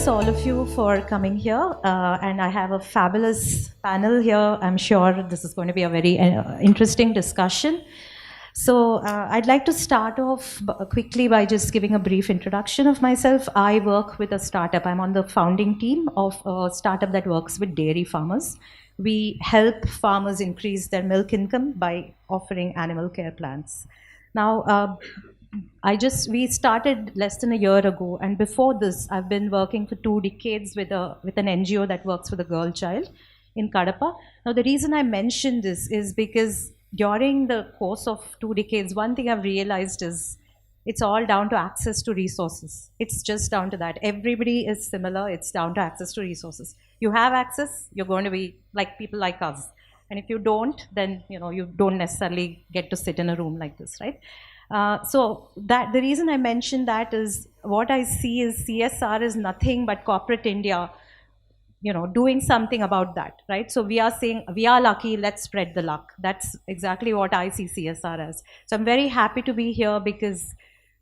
thanks all of you for coming here. And I have a fabulous panel here. I'm sure this is going to be a very interesting discussion. So I'd like to start off quickly by just giving a brief introduction of myself. I work with a startup. I'm on the founding team of a startup that works with dairy farmers. We help farmers increase their milk income by offering animal care plans. Now, we started less than a year ago, and before this, I've been working for 2 decades with an NGO that works for the girl child in Kadapa. Now, the reason I mention this is because during the course of 2 decades, one thing I've realized is it's all down to access to resources. It's just down to that. Everybody is similar. It's down to access to resources. You have access, you're going to be like people like us. And if you don't, then you don't necessarily get to sit in a room like this, right? So that the reason I mention that is what I see is CSR is nothing but corporate India, doing something about that, right? So we are saying we are lucky, let's spread the luck. That's exactly what I see CSR as. So I'm very happy to be here because,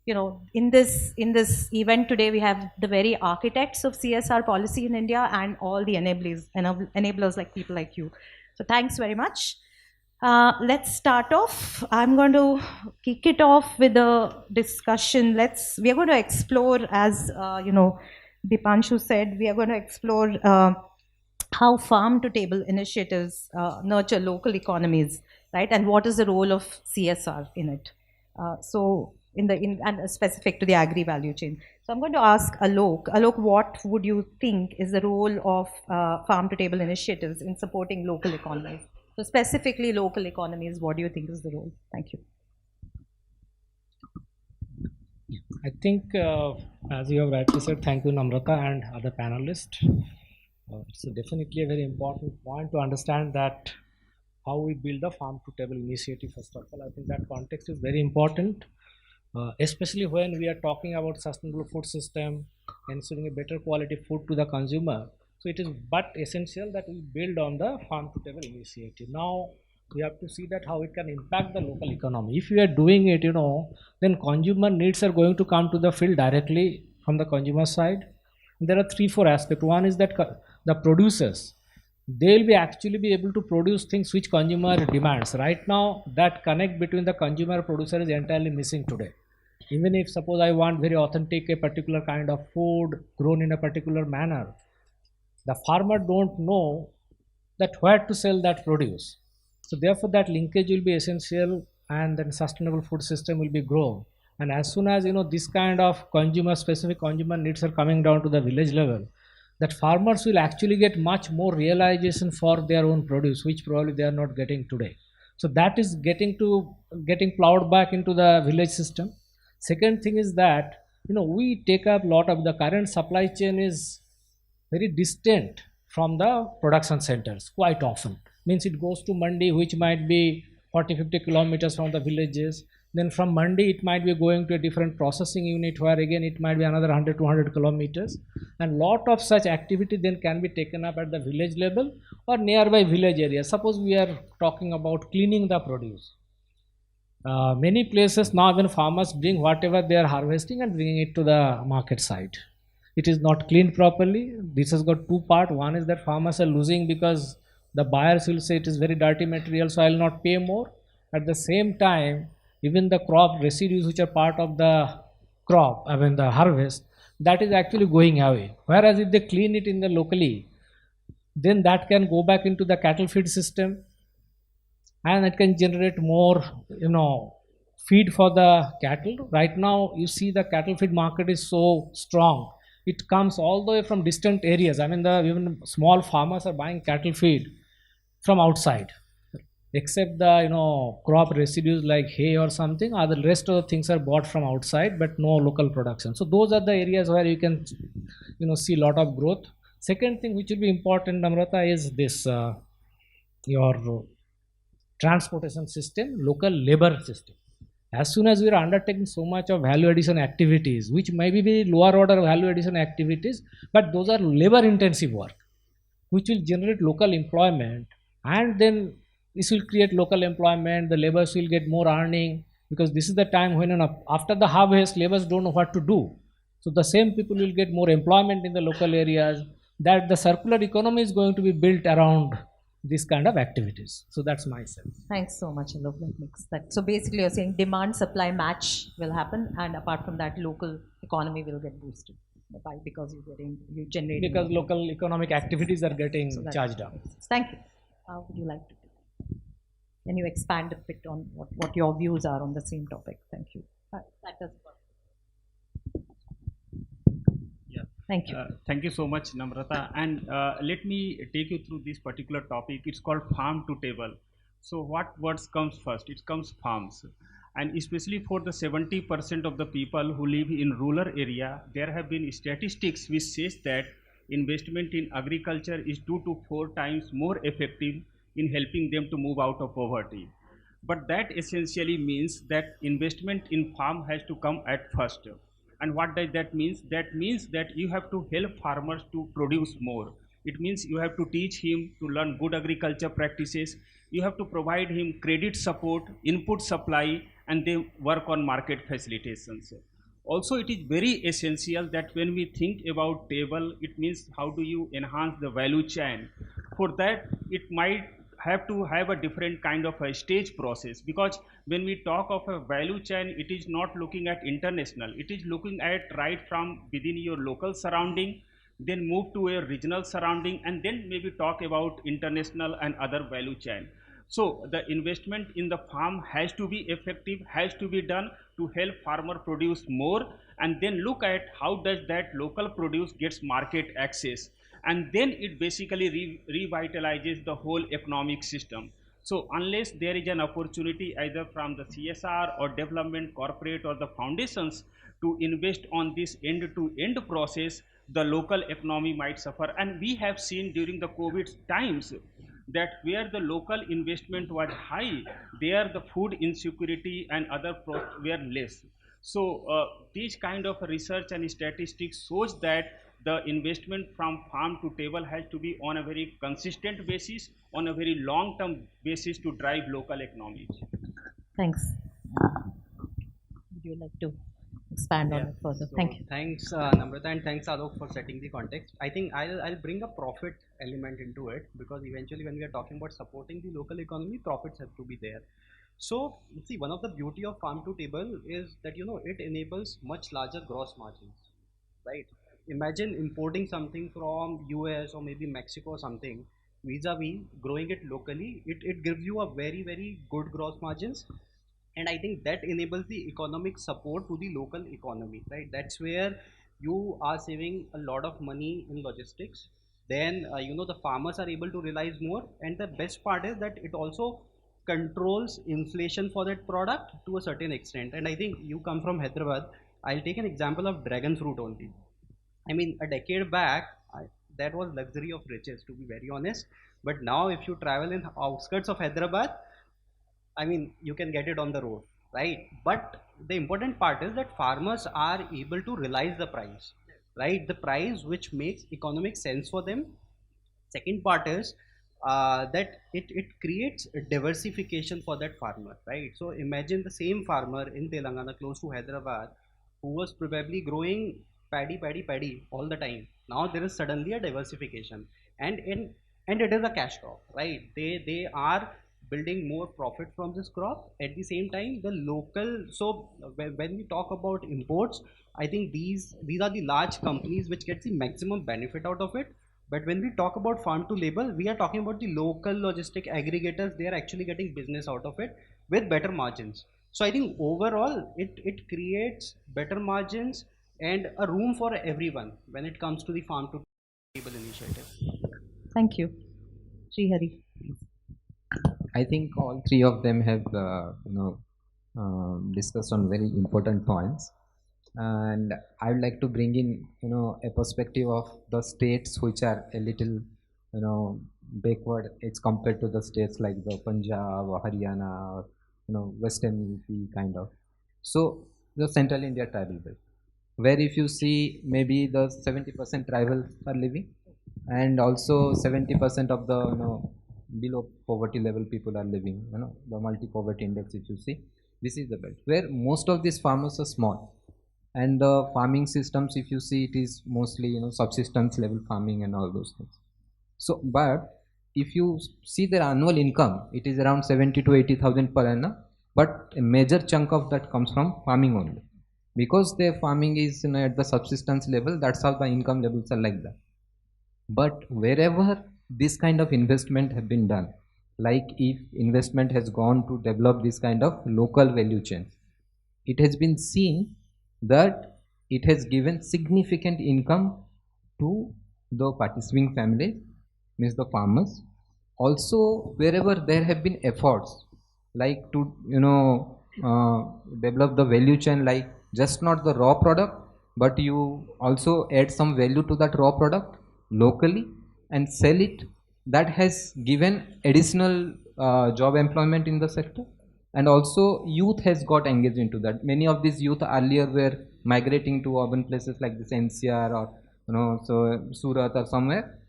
in this event today, we have the very architects of CSR policy in India and all the enablers like people like you. So thanks very much. Let's start off. I'm going to kick it off with a discussion. We are going to explore, as Dipanshu said, we are going to explore how farm-to-table initiatives nurture local economies, right? And what is the role of CSR in it? And specific to the agri-value chain. So I'm going to ask Alok. Alok, what would you think is the role of farm-to-table initiatives in supporting local economies? So specifically local economies, what do you think is the role? Thank you. I think, as you have rightly said, thank you, Namrata and other panelists. It's definitely a very important point to understand that how we build a farm-to-table initiative. First of all, I think that context is very important, especially when we are talking about sustainable food system, ensuring a better quality food to the consumer. So it is but essential that we build on the farm-to-table initiative. Now, we have to see that how it can impact the local economy. If we are doing it, then consumer needs are going to come to the field directly from the consumer side. And there are 3-4 aspects. One is that the producers, they will actually be able to produce things which consumer demands. Right now, that connect between the consumer and producer is entirely missing today. Even if suppose I want very authentic a particular kind of food grown in a particular manner, the farmer don't know that where to sell that produce. So therefore that linkage will be essential, and then sustainable food system will be grown. And as soon as this kind of specific consumer needs are coming down to the village level, that farmers will actually get much more realization for their own produce, which probably they are not getting today. So that is getting plowed back into the village system. Second thing is that we take up a lot of the current supply chain is very distant from the production centers quite often. Means it goes to Mandi, which might be 40-50 kilometers from the villages. Then from Mandi, it might be going to a different processing unit where again it might be another 100-200 kilometers. And lot of such activity then can be taken up at the village level or nearby village areas. Suppose we are talking about cleaning the produce. Many places now even farmers bring whatever they are harvesting and bringing it to the market side. It is not cleaned properly. This has got 2 parts. One is that farmers are losing because the buyers will say it is very dirty material, so I will not pay more. At the same time, even the crop residues which are part of the crop, the harvest, that is actually going away. Whereas if they clean it in the locally, then that can go back into the cattle feed system, and it can generate more, feed for the cattle. Right now, you see the cattle feed market is so strong. It comes all the way from distant areas. Even small farmers are buying cattle feed from outside, except the crop residues like hay or something. The rest of the things are bought from outside, but no local production. So those are the areas where you can see a lot of growth. Second thing which will be important, Namrata, is this your transportation system, local labor system. As soon as we are undertaking so much of value addition activities, which may be very lower order value addition activities, but those are labor intensive work, which will generate local employment, and then this will create local employment. The laborers will get more earning, because this is the time when after the harvest, laborers don't know what to do. So the same people will get more employment in the local areas. That the circular economy is going to be built around this kind of activities. So that's my sense. Thanks so much, Alok. That makes that. So basically, you're saying demand supply match will happen, and apart from that, local economy will get boosted by because you generate Because local economic activities are getting So that charged up. makes sense. Thank you. How would you like to do? Can you expand a bit on what your views are on the same topic? Thank you. That does work. Thank you. Thank you so much, Namrata. And let me take you through this particular topic. It's called farm to table. So what words comes first? It comes farms. And especially for the 70% of the people who live in rural area, there have been statistics which says that investment in agriculture is 2 to 4 times more effective in helping them to move out of poverty. But that essentially means that investment in farm has to come at first. And what does that mean? That means that you have to help farmers to produce more. It means you have to teach him to learn good agriculture practices. You have to provide him credit support, input supply, and they work on market facilitations. Also, it is very essential that when we think about table, it means how do you enhance the value chain. For that, it might have to have a different kind of a stage process, because when we talk of a value chain, it is not looking at international, it is looking at right from within your local surrounding, then move to a regional surrounding, and then maybe talk about international and other value chain. So the investment in the farm has to be effective, has to be done to help farmer produce more, and then look at how does that local produce gets market access, and then it basically revitalizes the whole economic system. So unless there is an opportunity either from the CSR or development corporate or the foundations to invest on this end-to-end process, the local economy might suffer. And we have seen during the COVID times that where the local investment was high, there the food insecurity and other were less. So these kind of research and statistics shows that the investment from farm to table has to be on a very consistent basis, on a very long term basis to drive local economies. Thanks. Would you like to expand on it further? So Thank you. thanks, Namrata, and thanks, Alok, for setting the context. I think I'll bring a profit element into it, because eventually when we are talking about supporting the local economy, profits have to be there. So see, one of the beauty of farm to table is that it enables much larger gross margins, right? Imagine importing something from US or maybe Mexico or something, vis-a-vis growing it locally, it gives you a very good gross margins. And I think that enables the economic support to the local economy, right? That's where you are saving a lot of money in logistics. Then the farmers are able to realize more, and the best part is that it also controls inflation for that product to a certain extent. And I think you come from Hyderabad. I'll take an example of dragon fruit only. I mean, a decade back, that was luxury of riches, to be very honest. But now, if you travel in outskirts of Hyderabad, I mean, you can get it on the road, right? But the important part is that farmers are able to realize the price, right? The price which makes economic sense for them. Second part is that it creates a diversification for that farmer, right? So imagine the same farmer in Telangana close to Hyderabad who was probably growing paddy all the time. Now there is suddenly a diversification, and it is a cash crop, right? They are building more profit from this crop. At the same time, the local, so when we talk about imports, I think these are the large companies which get the maximum benefit out of it. But when we talk about farm to label, we are talking about the local logistic aggregators. They are actually getting business out of it with better margins. So I think overall it creates better margins and a room for everyone when it comes to the farm to table initiative. Thank you. Srihari. I think all three of them have discussed on very important points, and I would like to bring in a perspective of the states which are a little backward as compared to the states like the Punjab or Haryana or Western UP kind of. So the Central India tribal belt, where if you see maybe the 70% tribals are living, and also 70% of the below poverty level people are living, the multi-poverty index, if you see, this is the belt where most of these farmers are small, and the farming systems, if you see, it is mostly, you know, subsistence level farming and all those things. So, but if you see their annual income, it is around 70 to 80,000 per annum, but a major chunk of that comes from farming only, because their farming is, you know, at the subsistence level. That's how the income levels are like that. But wherever this kind of investment have been done, like if investment has gone to develop this kind of local value chain, it has been seen that it has given significant income to the participating families, means the farmers. Also, wherever there have been efforts like to, you know, develop the value chain, like just not the raw product, but you also add some value to that raw product locally and sell it, that has given additional job employment in the sector. And also youth has got engaged into that. Many of these youth earlier were migrating to urban places like this NCR or, you know, so Surat or somewhere.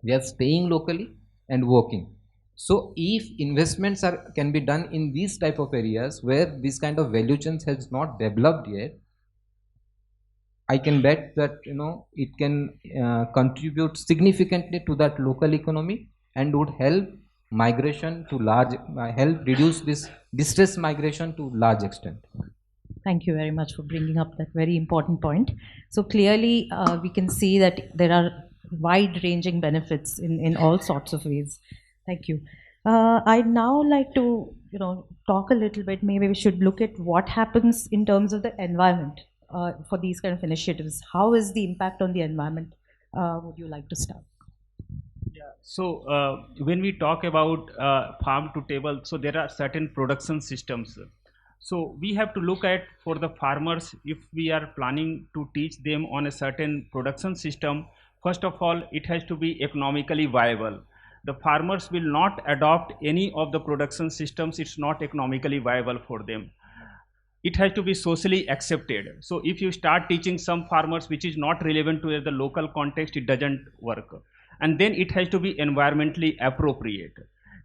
They are staying locally and working. So if investments can be done in these type of areas where this kind of value chains has not developed yet, I can bet that, you know, it can contribute significantly to that local economy and would help migration to large, help reduce this distress migration to large extent. Thank you very much for bringing up that very important point. So clearly, we can see that there are wide-ranging benefits in all sorts of ways. Thank you. I'd now like to, you know, talk a little bit. Maybe we should look at what happens in terms of the environment for these kind of initiatives. How is the impact on the environment? Would you like to start? Yeah. So when we talk about farm to table, so there are certain production systems. So we have to look at, for the farmers, if we are planning to teach them on a certain production system, first of all, it has to be economically viable. The farmers will not adopt any of the production systems. It's not economically viable for them. It has to be socially accepted. So if you start teaching some farmers which is not relevant to the local context, it doesn't work. And then it has to be environmentally appropriate.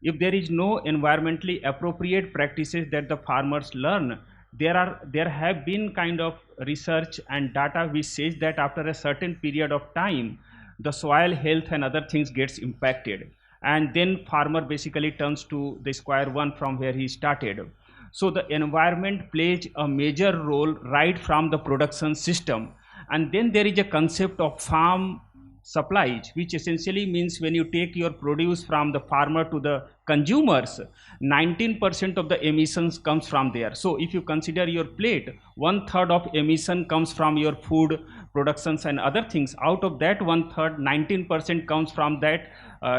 If there is no environmentally appropriate practices that the farmers learn, there have been kind of research and data which says that after a certain period of time, the soil health and other things gets impacted, and then farmer basically turns to the square one from where he started. So the environment plays a major role right from the production system. And then there is a concept of farm supplies, which essentially means when you take your produce from the farmer to the consumers, 19% of the emissions comes from there. So if you consider your plate, 1/3 of emission comes from your food productions and other things. Out of that 1/3, 19% comes from that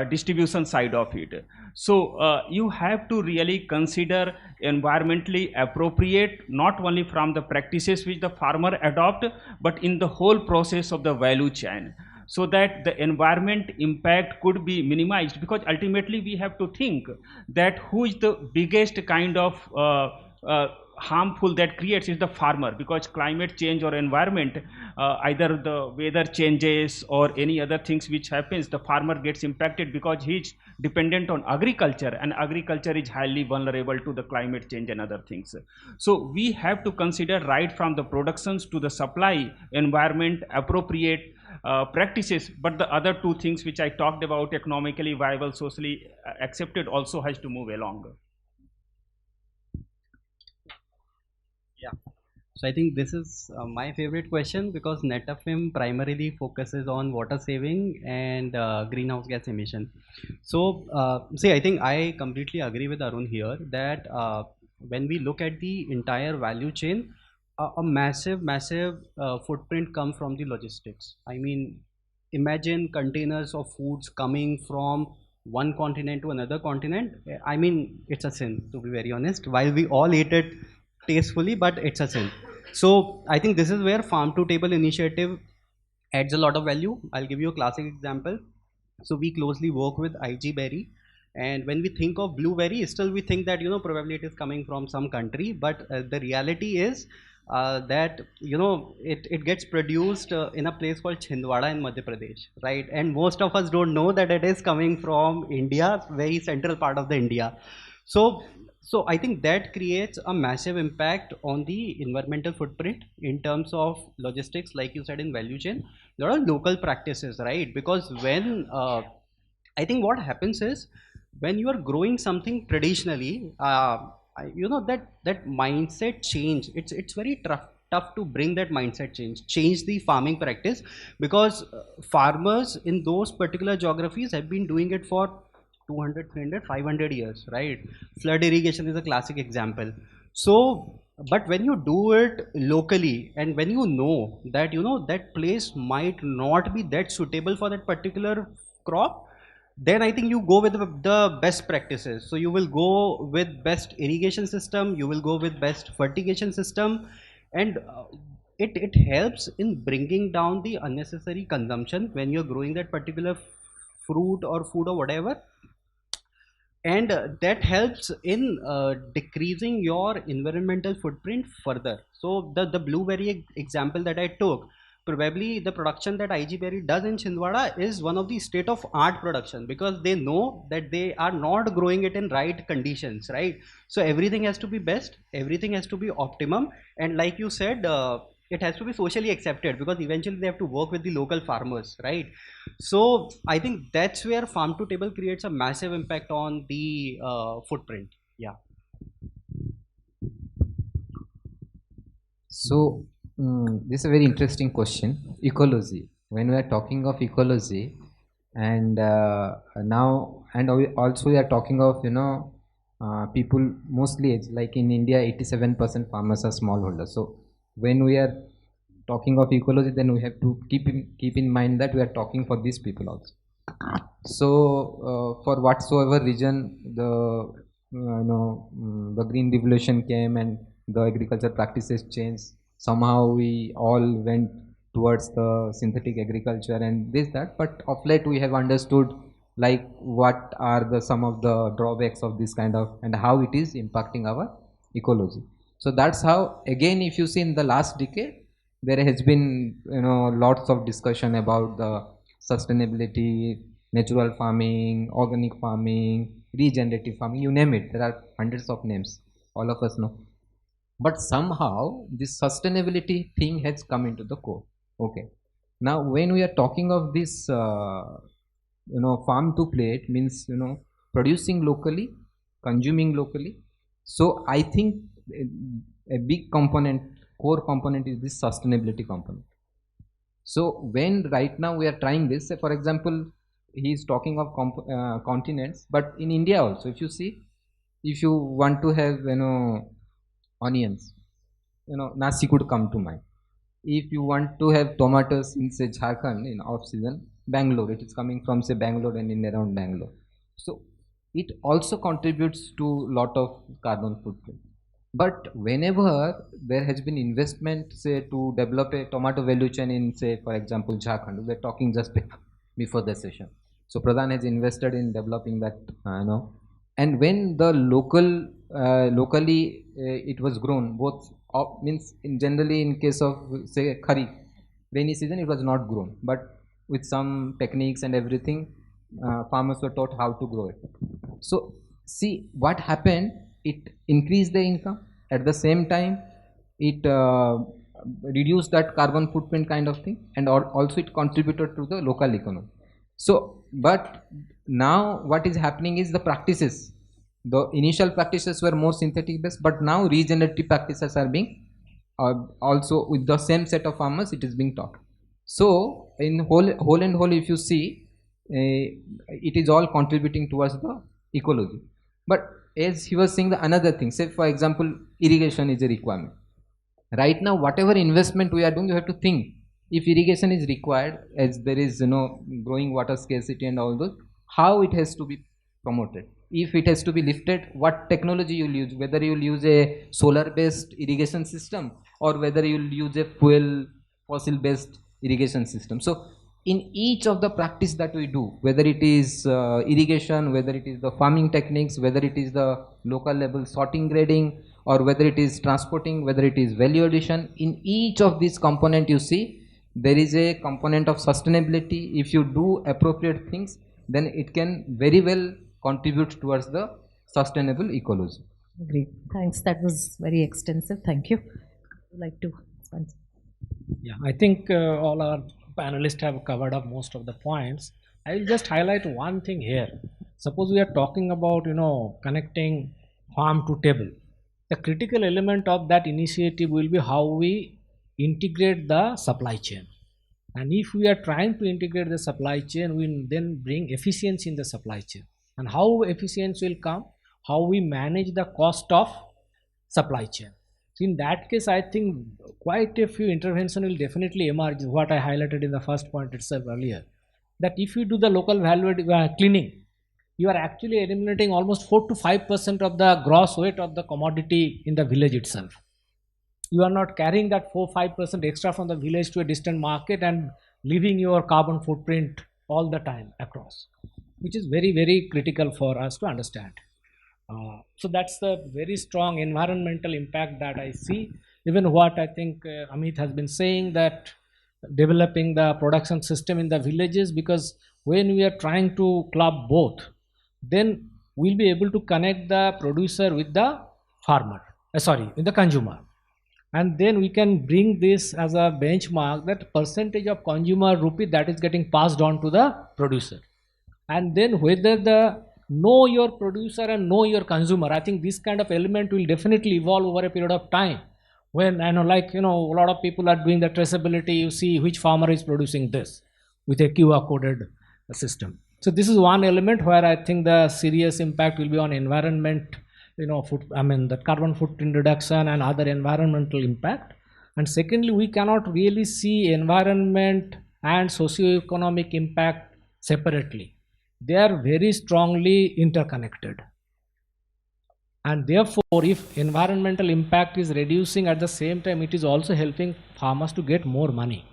distribution side of it. So you have to really consider environmentally appropriate, not only from the practices which the farmer adopt, but in the whole process of the value chain, so that the environment impact could be minimized. Because ultimately we have to think that who is the biggest kind of harmful that creates is the farmer, because climate change or environment, either the weather changes or any other things which happens, the farmer gets impacted because he's dependent on agriculture, and agriculture is highly vulnerable to the climate change and other things. So we have to consider right from the productions to the supply, environment appropriate practices. But the other two things which I talked about, economically viable, socially accepted, also has to move along. Yeah, so I think this is my favorite question, because Netafim primarily focuses on water saving and greenhouse gas emission. So see, I think I completely agree with Arun here that when we look at the entire value chain, a massive footprint comes from the logistics. I mean, imagine containers of foods coming from one continent to another continent. I mean, it's a sin, to be very honest, while we all eat it tastefully, but it's a sin. So I think this is where farm to table initiative adds a lot of value. I'll give you a classic example. So we closely work with IG Berry, and when we think of blueberry, still we think that, you know, probably it is coming from some country, but the reality is that, you know, it gets produced in a place called Chhindwara in Madhya Pradesh, right? And most of us don't know that it is coming from India, very central part of the India. So I think that creates a massive impact on the environmental footprint in terms of logistics, like you said, in value chain. There are local practices, right? Because when I think what happens is, when you are growing something traditionally, you know, that mindset change, it's very tough to bring that mindset change the farming practice, because farmers in those particular geographies have been doing it for 200, 300, 500 years, right? Flood irrigation is a classic example. So but when you do it locally, and when you know that, you know, that place might not be that suitable for that particular crop, then I think you go with the best practices. So you will go with best irrigation system, you will go with best fertigation system, and it helps in bringing down the unnecessary consumption when you're growing that particular fruit or food or whatever. And that helps in decreasing your environmental footprint further. So the blueberry example that I took, probably the production that IG Berry does in Chhindwara is one of the state of art production, because they know that they are not growing it in right conditions, right? So everything has to be best, everything has to be optimum, and like you said, it has to be socially accepted, because eventually they have to work with the local farmers, right? So I think that's where farm to table creates a massive impact on the footprint. Yeah. So this is a very interesting question. Ecology. When we are talking of ecology, and now, and also we are talking of, you know, people mostly, like in India, 87% farmers are smallholders. So when we are talking of ecology, then we have to keep in mind that we are talking for these people also. So for whatsoever reason the the green revolution came and the agriculture practices changed, somehow we all went towards the synthetic agriculture and this that, but of late we have understood like what are the some of the drawbacks of this kind of, and how it is impacting our ecology. So that's how, again, if you see in the last decade, there has been, you know, lots of discussion about the sustainability, natural farming, organic farming, regenerative farming, you name it. There are hundreds of names, all of us know. But somehow this sustainability thing has come into the core. Okay. Now, when we are talking of this, farm to plate means, producing locally, consuming locally. So I think a big component, core component, is this sustainability component. So when right now we are trying this, say for example, he is talking of continents, but in India also, if you see, if you want to have, onions, nasi could come to mind. If you want to have tomatoes in, say, Jharkhand in off season, Bangalore, it is coming from, say, Bangalore and in around Bangalore. So it also contributes to lot of carbon footprint. But whenever there has been investment, say, to develop a tomato value chain in, say, for example, Jharkhand, we are talking just before the session. So PRADAN has invested in developing that, and when the locally it was grown, both means in generally in case of, say, Kharif, rainy season, it was not grown, but with some techniques and everything, farmers were taught how to grow it. So see what happened, it increased the income, at the same time it reduced that carbon footprint kind of thing, and also it contributed to the local economy. So but now what is happening is the practices, the initial practices were more synthetic based, but now regenerative practices are being also with the same set of farmers, it is being taught. So in whole and whole, if you see, it is all contributing towards the ecology. But as he was saying, the another thing, say for example, irrigation is a requirement. Right now, whatever investment we are doing, you have to think, if irrigation is required, as there is, growing water scarcity and all those, how it has to be promoted. If it has to be lifted, what technology you will use, whether you will use a solar based irrigation system or whether you will use a fuel fossil based irrigation system. So in each of the practice that we do, whether it is irrigation, whether it is the farming techniques, whether it is the local level sorting, grading, or whether it is transporting, whether it is value addition, in each of these component, you see there is a component of sustainability. If you do appropriate things, then it can very well contribute towards the sustainable ecology. Great. Thanks. That was very extensive. Thank you. Would you like to expand? Yeah, I think all our panelists have covered up most of the points. I will just highlight one thing here. Suppose we are talking about, connecting farm to table. The critical element of that initiative will be how we integrate the supply chain. And if we are trying to integrate the supply chain, we then bring efficiency in the supply chain. And how efficiency will come? How we manage the cost of supply chain. So in that case, I think quite a few intervention will definitely emerge, what I highlighted in the first point itself earlier, that if you do the local value cleaning, you are actually eliminating almost 4 to 5% of the gross weight of the commodity in the village itself. You are not carrying that 4-5% extra from the village to a distant market and leaving your carbon footprint all the time across, which is very, very critical for us to understand. So that's the very strong environmental impact that I see. Even what I think Amit has been saying, that developing the production system in the villages, because when we are trying to club both, then we'll be able to connect the producer with the farmer, with the consumer. And then we can bring this as a benchmark, that percentage of consumer rupee that is getting passed on to the producer. And then whether the know your producer and know your consumer, I think this kind of element will definitely evolve over a period of time. When a lot of people are doing the traceability, you see which farmer is producing this with a QR coded system. So this is one element where I think the serious impact will be on environment, the carbon footprint reduction and other environmental impact. And secondly, we cannot really see environment and socio-economic impact separately. They are very strongly interconnected. And therefore, if environmental impact is reducing, at the same time, it is also helping farmers to get more money.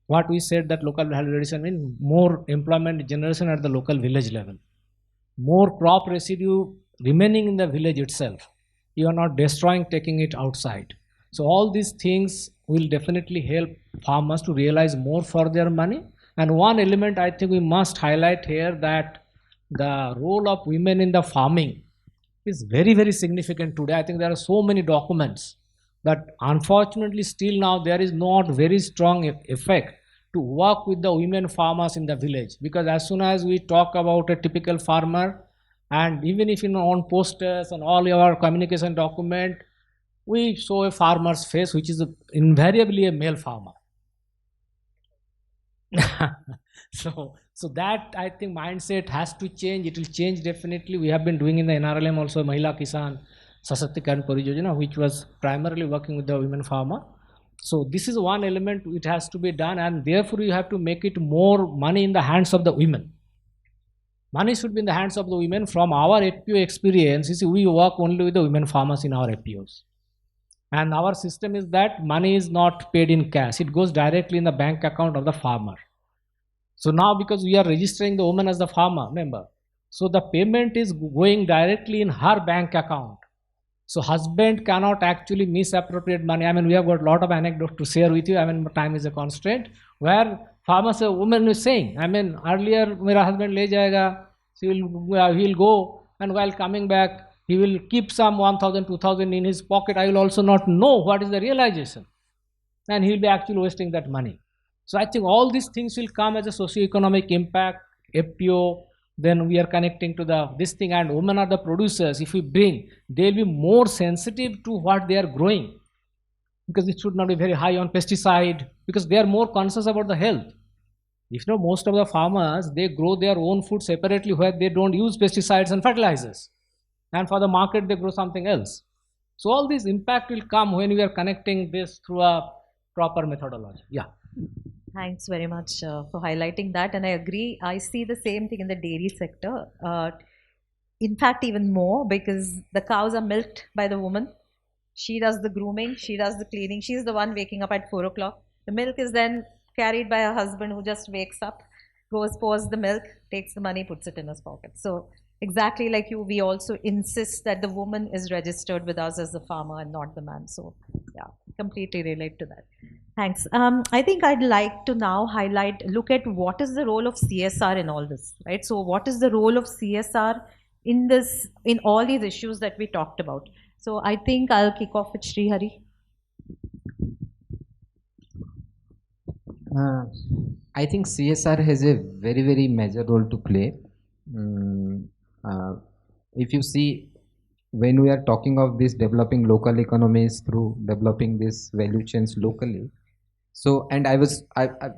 What we said, that local value addition means more employment generation at the local village level, more crop residue remaining in the village itself. You are not destroying, taking it outside. So all these things will definitely help farmers to realize more for their money. And one element I think we must highlight here, that the role of women in the farming is very, very significant today. I think there are so many documents that unfortunately still now there is not very strong effect to work with the women farmers in the village. Because as soon as we talk about a typical farmer, and even if on posters and all our communication document, we show a farmer's face which is invariably a male farmer. So that I think mindset has to change. It will change definitely. We have been doing in the NRLM also Mahila Kisan Sashaktikarn Parijojana, which was primarily working with the women farmer. So this is one element, it has to be done, and therefore you have to make it more money in the hands of the women. Money should be in the hands of the women. From our FPO experience, you see, we work only with the women farmers in our FPOs. And our system is that money is not paid in cash. It goes directly in the bank account of the farmer. So now because we are registering the woman as the farmer member, so the payment is going directly in her bank account. So husband cannot actually misappropriate money. I mean, we have got a lot of anecdotes to share with you. I mean, time is a constraint. Where farmers, a woman is saying, I mean, earlier, my husband le jayega, he'll go, and while coming back, he will keep some 1,000, 2,000 in his pocket. I will also not know what is the realization. And he will be actually wasting that money. So I think all these things will come as a socio-economic impact, FPO. Then we are connecting to this thing, and women are the producers. If we bring, they'll be more sensitive to what they are growing, because it should not be very high on pesticide, because they are more conscious about the health. If most of the farmers, they grow their own food separately where they don't use pesticides and fertilizers, and for the market they grow something else. So all this impact will come when we are connecting this through a proper methodology. Yeah. Thanks very much for highlighting that, and I agree. I see the same thing in the dairy sector. In fact, even more, because the cows are milked by the woman. She does the grooming, she does the cleaning. She's the one waking up at 4 o'clock. The milk is then carried by her husband, who just wakes up, goes, pours the milk, takes the money, puts it in his pocket. So exactly like you, we also insist that the woman is registered with us as the farmer and not the man. So yeah, completely relate to that. Thanks. I think I'd like to now look at what is the role of CSR in all this, right? So what is the role of CSR in all these issues that we talked about. So I think I'll kick off with Srihari. I think CSR has a very, very major role to play. Mm, uh, if you see, when we are talking of this developing local economies through developing these value chains locally, so and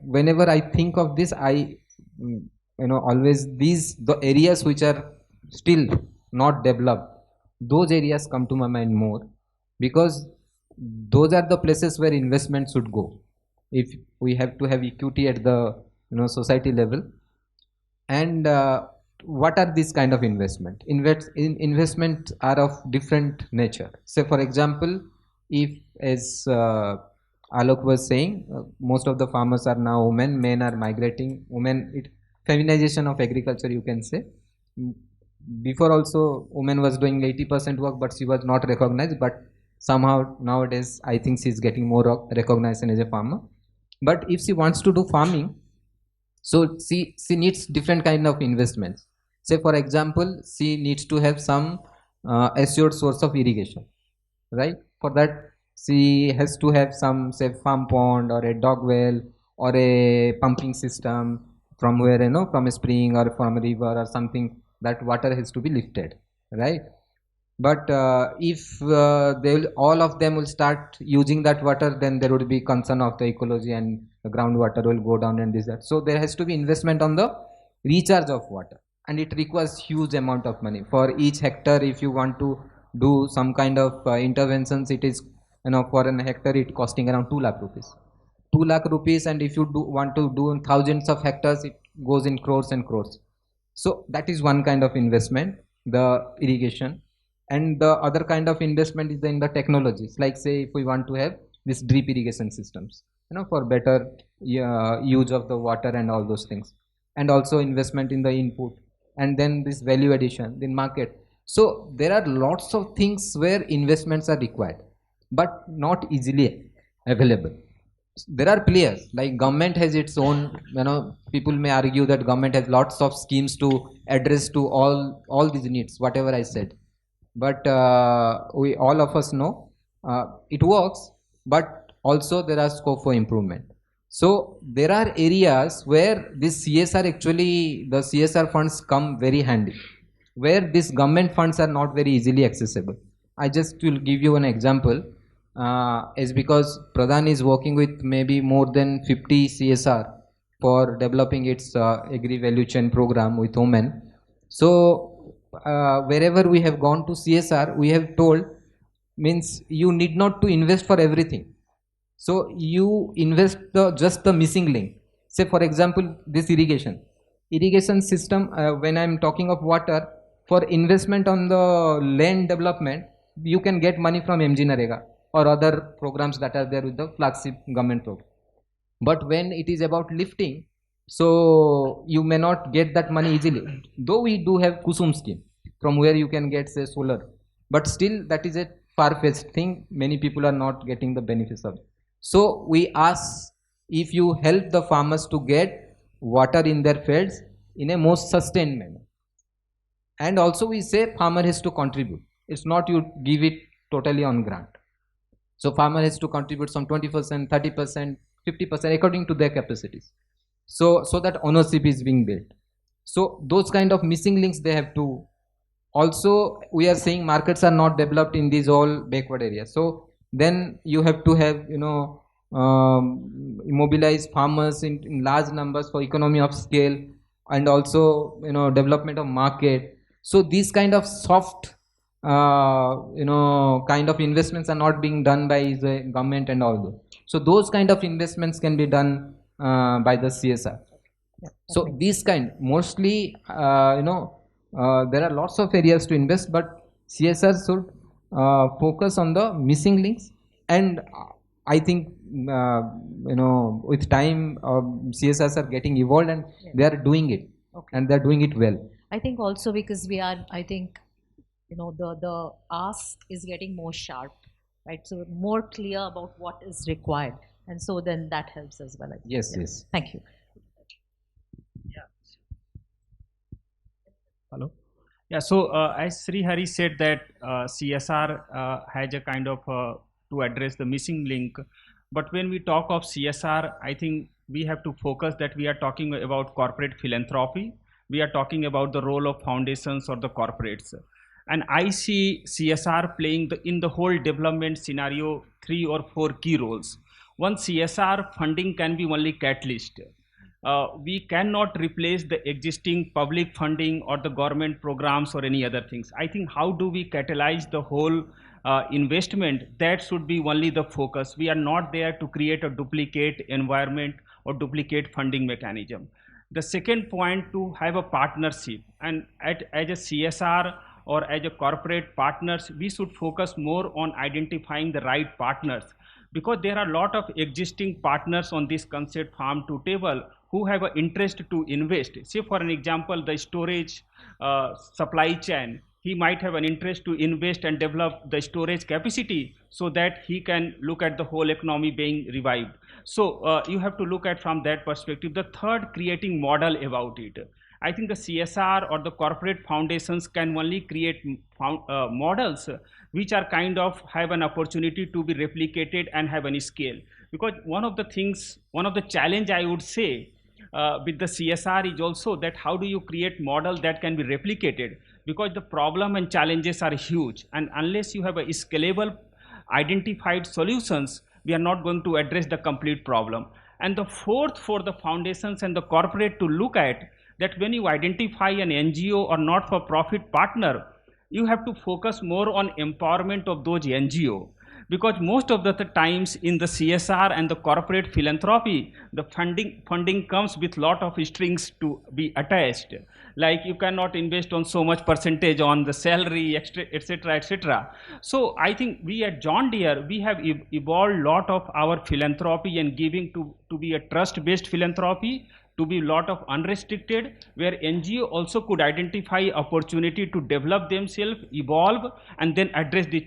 whenever I think of this, always the areas which are still not developed, those areas come to my mind more, because those are the places where investment should go. If we have to have equity at the society level, and what are these kind of investment are of different nature. Say for example, if as Alok was saying, most of the farmers are now women, men are migrating, feminization of agriculture, you can say. Before also women was doing 80% work, but she was not recognized, but somehow nowadays I think she is getting more recognition as a farmer. But if she wants to do farming, so she needs different kind of investments. Say for example, she needs to have some assured source of irrigation, right? For that she has to have some, say, farm pond or a dog well or a pumping system from where, from a spring or from a river or something, that water has to be lifted, right? But if all of them will start using that water, then there would be concern of the ecology and the groundwater will go down and this that. So there has to be investment on the recharge of water, and it requires huge amount of money for each hectare. If you want to do some kind of interventions, it is, for an hectare it costing around 2 lakh rupees. 2 lakh rupees, and if you want to do thousands of hectares, it goes in crores and crores. So that is one kind of investment, the irrigation. And the other kind of investment is in the technologies, like say if we want to have this drip irrigation systems, for better use of the water and all those things, and also investment in the input, and then this value addition in market. So there are lots of things where investments are required, but not easily available. There are players like government has its own, people may argue that government has lots of schemes to address to all these needs, whatever I said. But we all of us know it works, but also there are scope for improvement. So there are areas where this CSR, actually the CSR funds come very handy, where these government funds are not very easily accessible. I just will give you an example, is because PRADAN is working with maybe more than 50 CSR for developing its Agri-Value chain program with women. So wherever we have gone to CSR, we have told, means you need not to invest for everything. So you invest just the missing link. Say for example, this irrigation system, when I am talking of water, for investment on the land development, you can get money from MG Narega or other programs that are there with the flagship government program. But when it is about lifting, so you may not get that money easily, though we do have Kusum scheme from where you can get, say, solar, but still that is a far-fetched thing. Many people are not getting the benefits of it. So we ask if you help the farmers to get water in their fields in a most sustained manner, and also we say farmer has to contribute. It's not you give it totally on grant. So farmer has to contribute some 20%, 30%, 50% according to their capacities. So that ownership is being built. So those kind of missing links they have to. Also we are saying markets are not developed in these all backward areas. So then you have to have, mobilize farmers in large numbers for economy of scale, and also development of market. So these kind of soft kind of investments are not being done by the government and all those. So those kind of investments can be done by the CSR. So these kind, mostly there are lots of areas to invest, but CSR should focus on the missing links. And I think with time CSRs are getting evolved, and they are doing it, and they are doing it well. I think also because we are, I think, the ask is getting more sharp, right? So more clear about what is required, and so then that helps as well. Yes, yes. Thank you. Hello. Yeah, so as Srihari said that CSR has a kind of to address the missing link, but when we talk of CSR, I think we have to focus that we are talking about corporate philanthropy. We are talking about the role of foundations or the corporates, and I see CSR playing in the whole development scenario 3 or 4 key roles. One, CSR funding can be only catalyst. We cannot replace the existing public funding or the government programs or any other things. I think how do we catalyze the whole investment, that should be only the focus. We are not there to create a duplicate environment or duplicate funding mechanism. The second point, to have a partnership, and as a CSR or as a corporate partners, we should focus more on identifying the right partners, because there are a lot of existing partners on this concept farm to table who have an interest to invest. Say for an example, the storage supply chain, he might have an interest to invest and develop the storage capacity so that he can look at the whole economy being revived. So you have to look at from that perspective. The third, creating model about it. I think the CSR or the corporate foundations can only create models which are kind of have an opportunity to be replicated and have any scale. Because one of the challenge I would say with the CSR is also that how do you create model that can be replicated, because the problem and challenges are huge, and unless you have a scalable identified solutions, we are not going to address the complete problem. And the fourth, for the foundations and the corporate to look at, that when you identify an NGO or not for profit partner, you have to focus more on empowerment of those NGO, because most of the times in the CSR and the corporate philanthropy, the funding comes with lot of strings to be attached, like you cannot invest on so much percentage on the salary, etc., etc. So I think we at John Deere, we have evolved lot of our philanthropy and giving to be a trust based philanthropy, to be a lot of unrestricted, where NGO also could identify opportunity to develop themselves, evolve, and then address the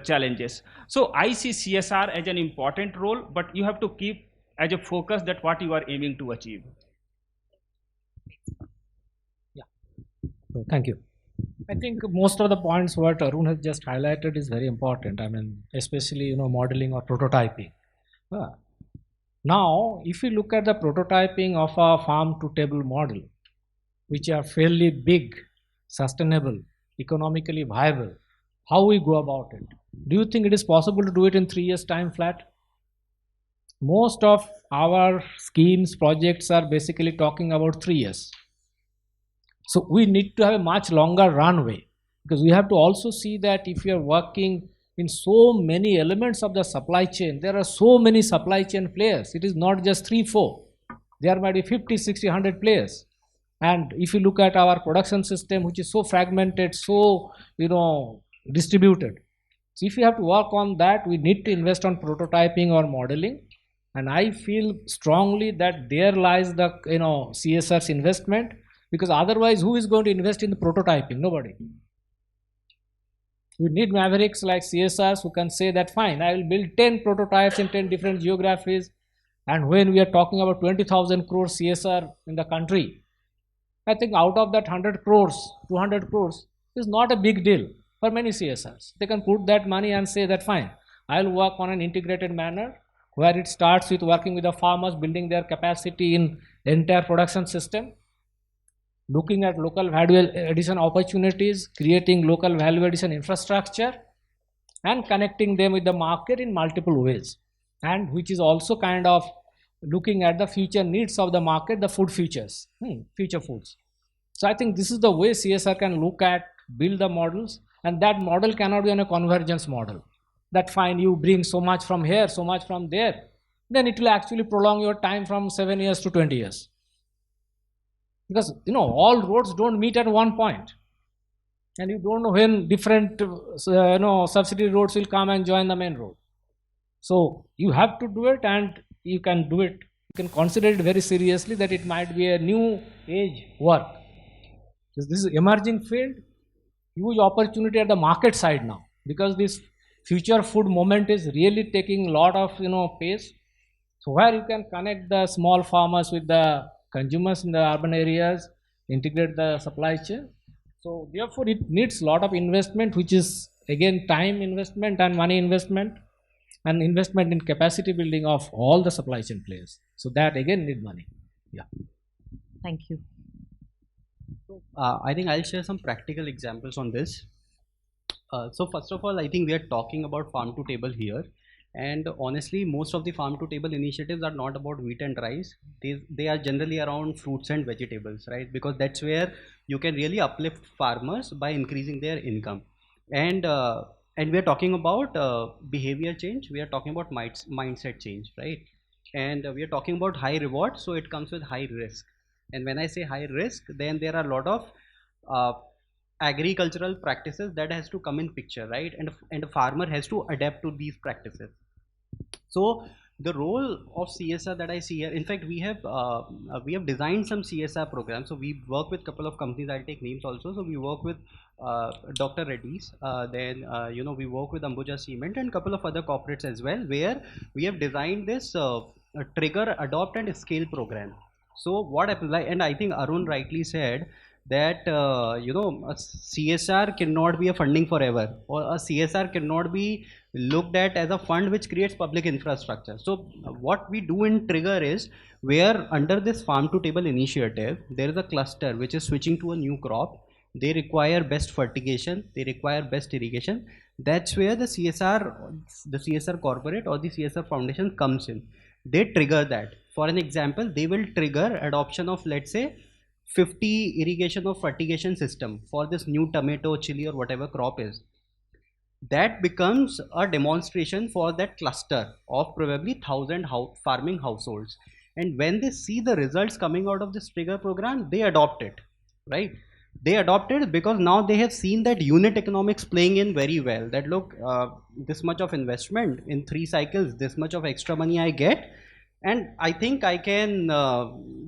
challenges. So I see CSR as an important role, but you have to keep as a focus that what you are aiming to achieve. Yeah, so thank you. I think most of the points what Arun has just highlighted is very important. I mean, especially modeling or prototyping. Now, if you look at the prototyping of a farm to table model, which are fairly big, sustainable, economically viable, how we go about it? Do you think it is possible to do it in 3 years time flat? Most of our schemes, projects are basically talking about 3 years. So we need to have a much longer runway, because we have to also see that if you are working in so many elements of the supply chain, there are so many supply chain players. It is not just 3-4. There might be 50, 60, 100 players. And if you look at our production system, which is so fragmented, so distributed. So if you have to work on that, we need to invest on prototyping or modeling. And I feel strongly that there lies the CSR's investment, because otherwise who is going to invest in the prototyping? Nobody. We need mavericks like CSRs who can say that fine, I will build 10 prototypes in 10 different geographies, and when we are talking about 20,000 crores CSR in the country, I think out of that 100 crores, 200 crores is not a big deal for many CSRs. They can put that money and say that fine, I will work on an integrated manner where it starts with working with the farmers, building their capacity in entire production system, looking at local value addition opportunities, creating local value addition infrastructure, and connecting them with the market in multiple ways, and which is also kind of looking at the future needs of the market, the food futures, future foods. So I think this is the way CSR can look at, build the models, and that model cannot be on a convergence model. That fine, you bring so much from here, so much from there, then it will actually prolong your time from 7 years to 20 years. Because all roads don't meet at one point, and you don't know when different subsidy roads will come and join the main road. So you have to do it, and you can do it. You can consider it very seriously that it might be a new age work. This is emerging field, huge opportunity at the market side now, because this future food moment is really taking a lot of pace. So where you can connect the small farmers with the consumers in the urban areas, integrate the supply chain, So therefore it needs a lot of investment, which is again time investment and money investment and investment in capacity building of all the supply chain players. So that again need money. Yeah. Thank you. I think I'll share some practical examples on this. So first of all, I think we are talking about farm to table here, and honestly, most of the farm to table initiatives are not about wheat and rice. They are generally around fruits and vegetables, right? Because that's where you can really uplift farmers by increasing their income. And we are talking about behavior change. We are talking about mindset change, right? And we are talking about high reward, so it comes with high risk. And when I say high risk, then there are a lot of uh, agricultural practices that has to come in picture, right? And a farmer has to adapt to these practices. So the role of CSR that I see here, in fact, we have designed some CSR programs. So we work with couple of companies. I'll take names also. So we work with Dr. Reddy's, then we work with Ambuja Cement and couple of other corporates as well, where we have designed this trigger, adopt and scale program. So what apply, and I think Arun rightly said that a CSR cannot be a funding forever, or a CSR cannot be looked at as a fund which creates public infrastructure. So what we do in Trigger is, where under this farm to table initiative, there is a cluster which is switching to a new crop. They require best fertigation, they require best irrigation. That's where the CSR corporate or the CSR foundation comes in. They trigger that. For an example, they will trigger adoption of, let's say, 50 irrigation or fertigation system for this new tomato, chili or whatever crop is. That becomes a demonstration for that cluster of probably 1,000 farming households. And when they see the results coming out of this trigger program, they adopt it, right? They adopt it because now they have seen that unit economics playing in very well. That look, this much of investment in 3 cycles, this much of extra money I get, and I think I can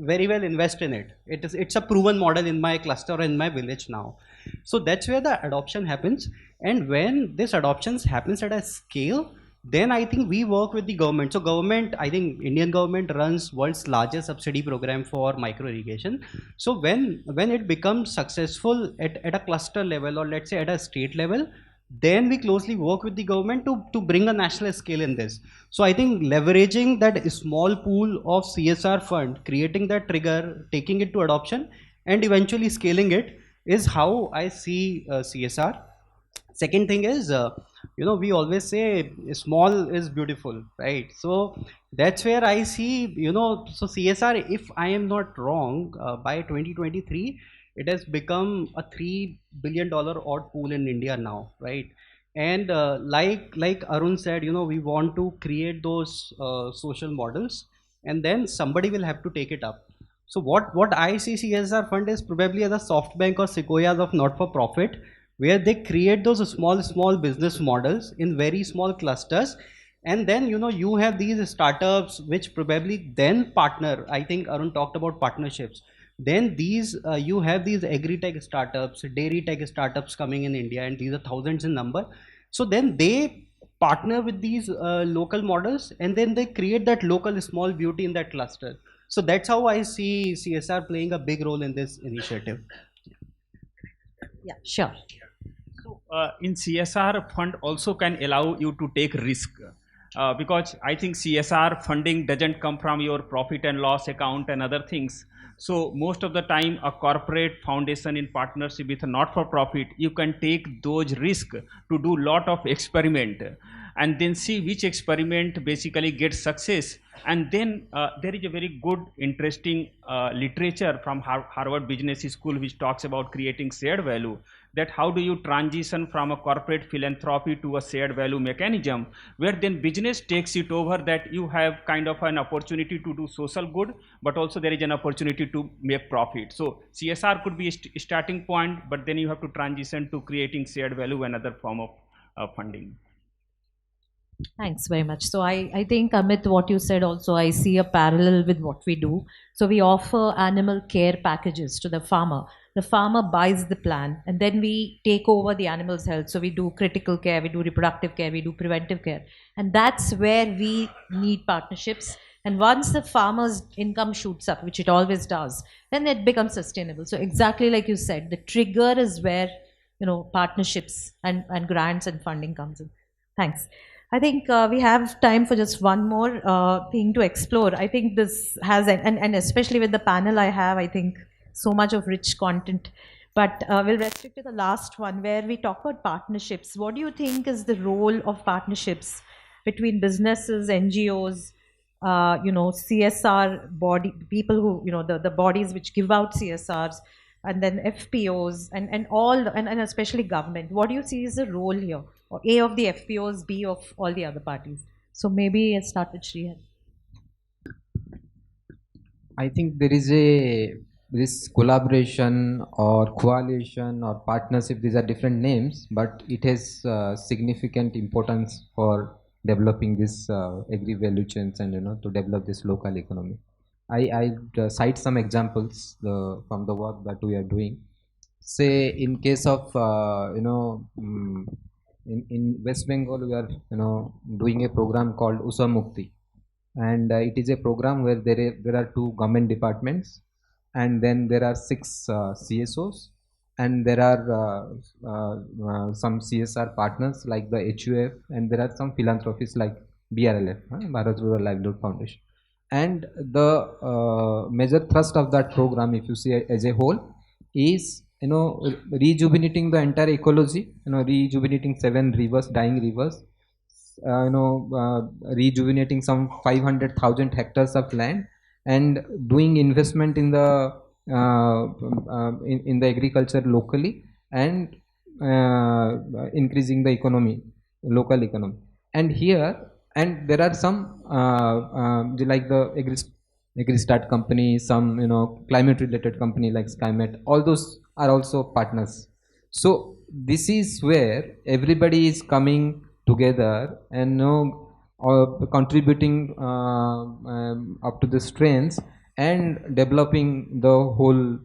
very well invest in it. It's a proven model in my cluster or in my village now. So that's where the adoption happens. And when this adoption happens at a scale, then I think we work with the government. So government, I think Indian government runs world's largest subsidy program for micro irrigation. So when it becomes successful at a cluster level, or let's say at a state level, then we closely work with the government to bring a national scale in this. So I think leveraging that small pool of CSR fund, creating that trigger, taking it to adoption, and eventually scaling it is how I see CSR. Second thing is, we always say small is beautiful, right? So that's where I see, so CSR, if I am not wrong, by 2023, it has become a $3 billion odd pool in India now, right? And like Arun said, we want to create those social models, and then somebody will have to take it up. So what I see CSR fund is probably as a SoftBank or Sequoias of not for profit, where they create those small business models in very small clusters, and then you have these startups which probably then partner. I think Arun talked about partnerships. Then these you have these agri-tech startups, dairy tech startups coming in India, and these are thousands in number. So then they partner with these local models, and then they create that local small beauty in that cluster. So that's how I see CSR playing a big role in this initiative. Yeah, sure. So in CSR fund also can allow you to take risk, because I think CSR funding doesn't come from your profit and loss account and other things. So most of the time a corporate foundation in partnership with a not-for-profit, you can take those risks to do lot of experiment and then see which experiment basically gets success. And then there is a very good interesting literature from Harvard Business School which talks about creating shared value, that how do you transition from a corporate philanthropy to a shared value mechanism, where then business takes it over, that you have kind of an opportunity to do social good, but also there is an opportunity to make profit. So CSR could be a starting point, but then you have to transition to creating shared value, another form of funding. Thanks very much. So I think, Amit, what you said also, I see a parallel with what we do. So we offer animal care packages to the farmer. The farmer buys the plan, and then we take over the animal's health. So we do critical care, we do reproductive care, we do preventive care. And that's where we need partnerships. And once the farmer's income shoots up, which it always does, then it becomes sustainable. So exactly like you said, the trigger is where, partnerships and grants and funding comes in. Thanks. I think we have time for just one more thing to explore. I think this has, and especially with the panel I have, I think so much of rich content. But we'll restrict to the last one where we talk about partnerships. What do you think is the role of partnerships between businesses, NGOs, CSR body, people who, the bodies which give out CSRs, and then FPOs and especially government? What do you see is the role here? Or A of the FPOs, B of all the other parties? So maybe let's start with Srihari. I think there is this collaboration or coalition or partnership. These are different names, but it has significant importance for developing this agri-value chains and to develop this local economy. I cite some examples from the work that we are doing. Say in case of in West Bengal, we are doing a program called Usa Mukti, and it is a program where there are 2 government departments, and then there are 6 CSOs, and there are some CSR partners like the HUF, and there are some philanthropists like BRLF, Bharat Rural Livelihood Foundation. And the major thrust of that program, if you see as a whole, is rejuvenating the entire ecology, rejuvenating 7 rivers, dying rivers, rejuvenating some 500,000 hectares of land, and doing investment in the in the agriculture locally, and increasing the economy, local economy. And here, and there are some like the Agri-Start company, some climate related company like SkyMet, all those are also partners. So this is where everybody is coming together and contributing up to the strengths and developing the whole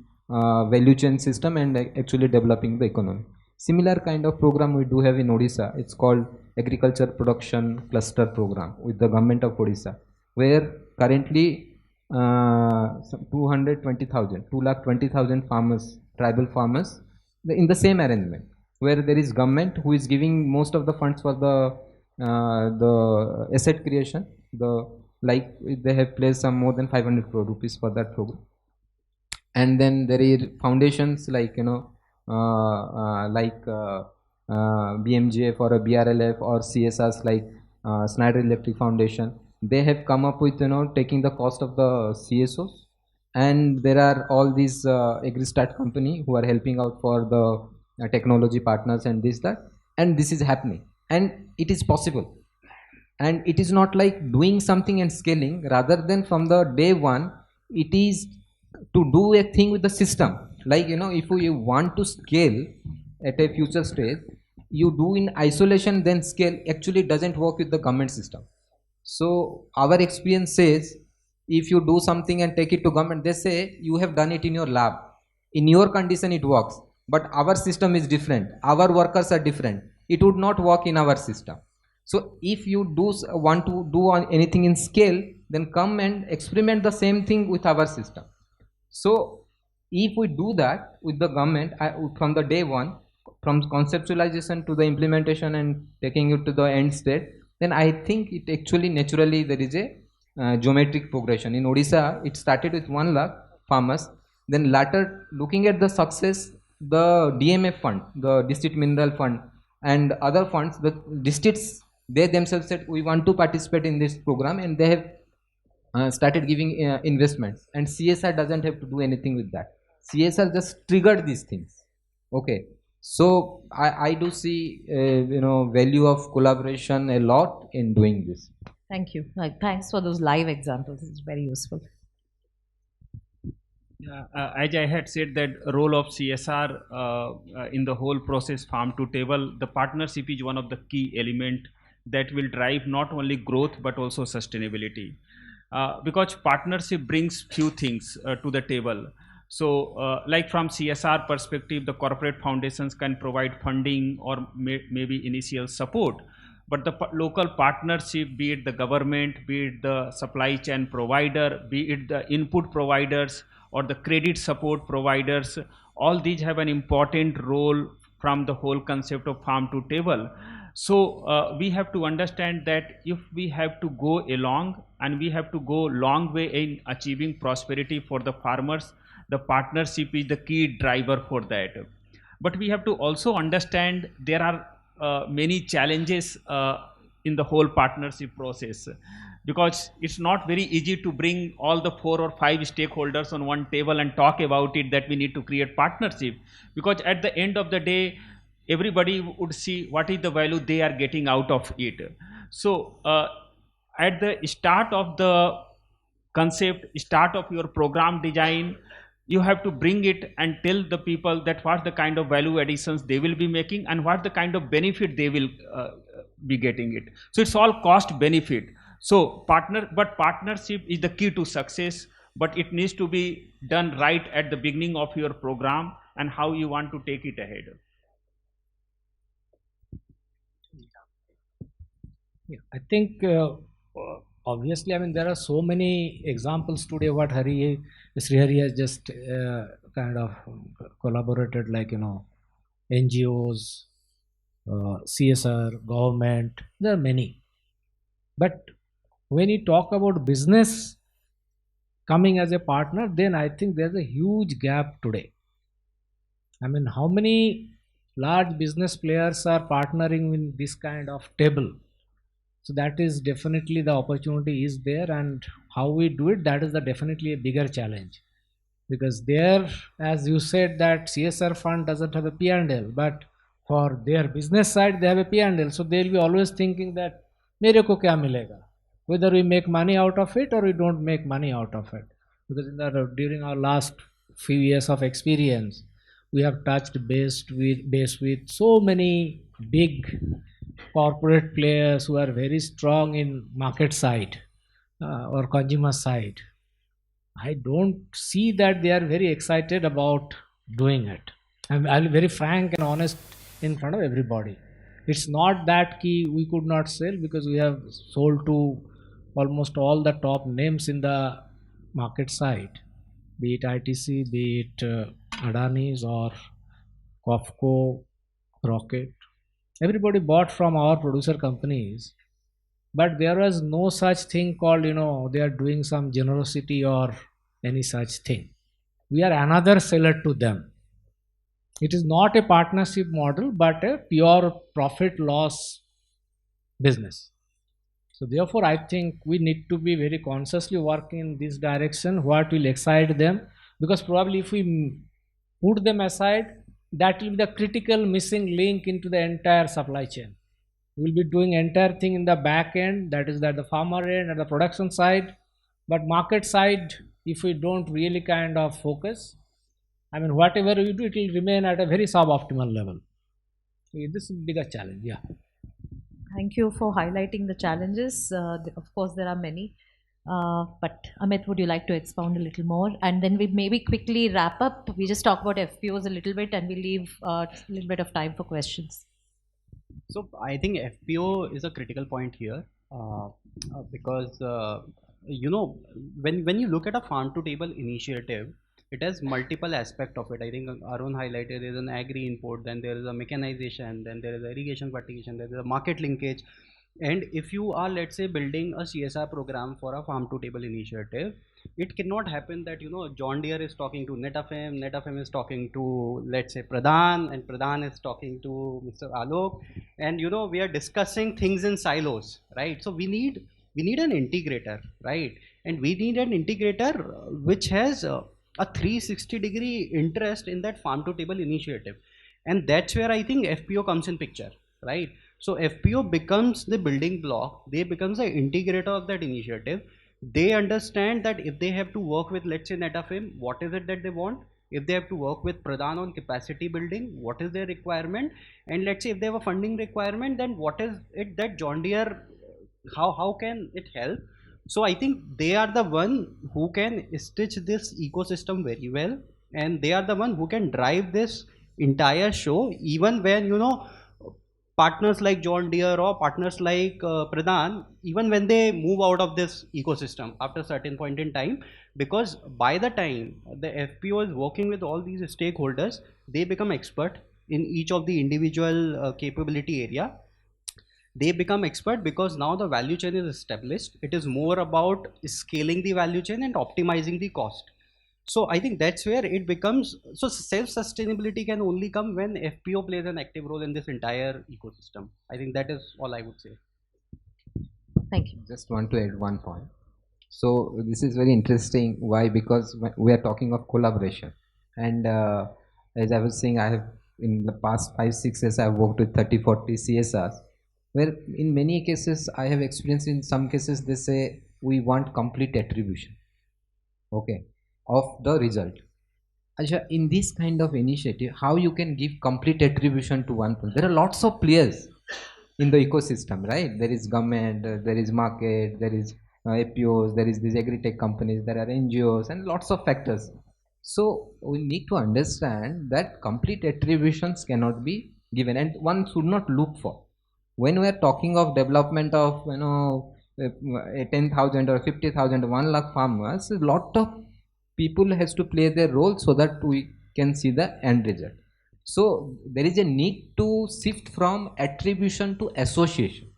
value chain system and actually developing the economy. Similar kind of program we do have in Odisha. It's called Agriculture Production Cluster Program with the government of Odisha, where currently 220,000 farmers, tribal farmers, in the same arrangement, where there is government who is giving most of the funds for the asset creation. Like they have placed some more than 500 crore rupees for that program. And then there are foundations like BMGF or a BRLF or CSRs like Schneider Electric Foundation. They have come up with taking the cost of the CSOs, and there are all these Agri-Start company who are helping out for the technology partners and that, and this is happening, and it is possible. And it is not like doing something and scaling, rather than from the day one, it is to do a thing with the system. Like if you want to scale at a future stage, you do in isolation, then scale actually doesn't work with the government system. So our experience says, if you do something and take it to government, they say you have done it in your lab, in your condition it works, but our system is different, our workers are different, it would not work in our system. So if you want to do anything in scale, then come and experiment the same thing with our system. So if we do that with the government from the day one, from conceptualization to the implementation and taking it to the end state, then I think it actually naturally there is a geometric progression. In Odisha, it started with 1 lakh farmers, then later looking at the success, the DMF fund, the district mineral fund, and other funds, the districts, they themselves said we want to participate in this program, and they have started giving investments, and CSR doesn't have to do anything with that. CSR just triggered these things. Okay, so I do see value of collaboration a lot in doing this. Thank you. Thanks for those live examples. It's very useful. As I had said, that role of CSR in the whole process, farm to table, the partnership is one of the key element that will drive not only growth but also sustainability. Because partnership brings few things to the table. So like from CSR perspective, the corporate foundations can provide funding or maybe initial support, but the local partnership, be it the government, be it the supply chain provider, be it the input providers or the credit support providers, all these have an important role from the whole concept of farm to table. So we have to understand that if we have to go along and we have to go long way in achieving prosperity for the farmers, the partnership is the key driver for that. But we have to also understand there are many challenges in the whole partnership process, because it's not very easy to bring all the 4 or 5 stakeholders on one table and talk about it that we need to create partnership, because at the end of the day everybody would see what is the value they are getting out of it. So at the start of the concept, start of your program design, you have to bring it and tell the people that what the kind of value additions they will be making and what the kind of benefit they will be getting it. So it's all cost benefit. So partnership is the key to success, but it needs to be done right at the beginning of your program and how you want to take it ahead. Yeah, I think obviously, I mean, there are so many examples today what Srihari has just kind of collaborated, like, NGOs, CSR, government, there are many. But when you talk about business coming as a partner, then I think there's a huge gap today. I mean, how many large business players are partnering in this kind of table? So that is definitely the opportunity is there, and how we do it, that is definitely a bigger challenge. Because there, as you said, that CSR fund doesn't have a P&L, but for their business side they have a P&L. So they'll be always thinking that mere ko kya milega, whether we make money out of it or we don't make money out of it. Because during our last few years of experience, we have touched base with so many big corporate players who are very strong in market side or consumer side. I don't see that they are very excited about doing it. I'll be very frank and honest in front of everybody. It's not that key we could not sell, because we have sold to almost all the top names in the market side, be it ITC, be it Adani's or Cofco, Rocket. Everybody bought from our producer companies, but there was no such thing called, they are doing some generosity or any such thing. We are another seller to them. It is not a partnership model, but a pure profit loss business. So therefore, I think we need to be very consciously working in this direction, what will excite them, because probably if we put them aside, that will be the critical missing link into the entire supply chain. We will be doing entire thing in the back end, that is that the farmer end and the production side, but market side, if we don't really kind of focus, I mean, whatever we do, it will remain at a very suboptimal level. This is a bigger challenge. Yeah. Thank you for highlighting the challenges. Of course, there are many. But Amit, would you like to expound a little more? And then we maybe quickly wrap up. We just talk about FPOs a little bit and we leave a little bit of time for questions. So I think FPO is a critical point here because when you look at a farm to table initiative, it has multiple aspects of it. I think Arun highlighted there is an agri input, then there is a mechanization, then there is irrigation fertigation, there is a market linkage. And if you are, let's say, building a CSR program for a farm to table initiative, it cannot happen that John Deere is talking to Netafim, Netafim is talking to, let's say, PRADAN, and PRADAN is talking to Mr. Alok, and we are discussing things in silos, right? So we need an integrator, right? And we need an integrator which has a 360-degree interest in that farm to table initiative, and that's where I think FPO comes in picture, right? So FPO becomes the building block, they becomes the integrator of that initiative. They understand that if they have to work with, let's say, Netafim, what is it that they want? If they have to work with PRADAN on capacity building, what is their requirement? And let's say if they have a funding requirement, then what is it that John Deere, how can it help? So I think they are the one who can stitch this ecosystem very well, and they are the one who can drive this entire show, even when partners like John Deere or partners like PRADAN, even when they move out of this ecosystem after a certain point in time, because by the time the FPO is working with all these stakeholders, they become expert in each of the individual capability area. They become expert because now the value chain is established. It is more about scaling the value chain and optimizing the cost. So I think that's where it becomes, so self-sustainability can only come when FPO plays an active role in this entire ecosystem. I think that is all I would say. Thank you. Just want to add one point. So this is very interesting. Why? Because we are talking of collaboration, and as I was saying, I have in the past 5-6 years I have worked with 30-40 CSRs, where in many cases I have experienced, in some cases they say we want complete attribution, okay, of the result. Asha, in this kind of initiative, how you can give complete attribution to one person? There are lots of players in the ecosystem, right? There is government, there is market, there is APOs, there is these agri-tech companies, there are NGOs, and lots of factors. So we need to understand that complete attributions cannot be given, and one should not look for. When we are talking of development of 10,000 or 50,000, 1 lakh farmers, a lot of people has to play their role so that we can see the end result. So there is a need to shift from attribution to association.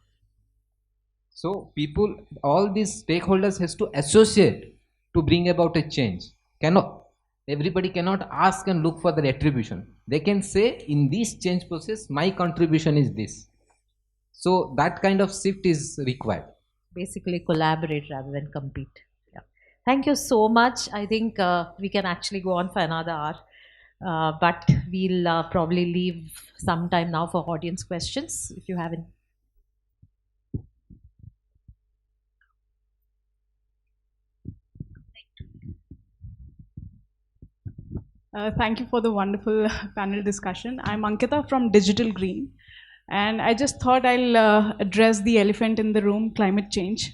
So people, all these stakeholders has to associate to bring about a change. Everybody cannot ask and look for the attribution. They can say, in this change process, my contribution is this. So that kind of shift is required. Basically collaborate rather than compete. Yeah. Thank you so much. I think we can actually go on for another hour, but we'll probably leave some time now for audience questions if you haven't. Thank you for the wonderful panel discussion. I'm Ankita from Digital Green, and I just thought I'll address the elephant in the room, climate change.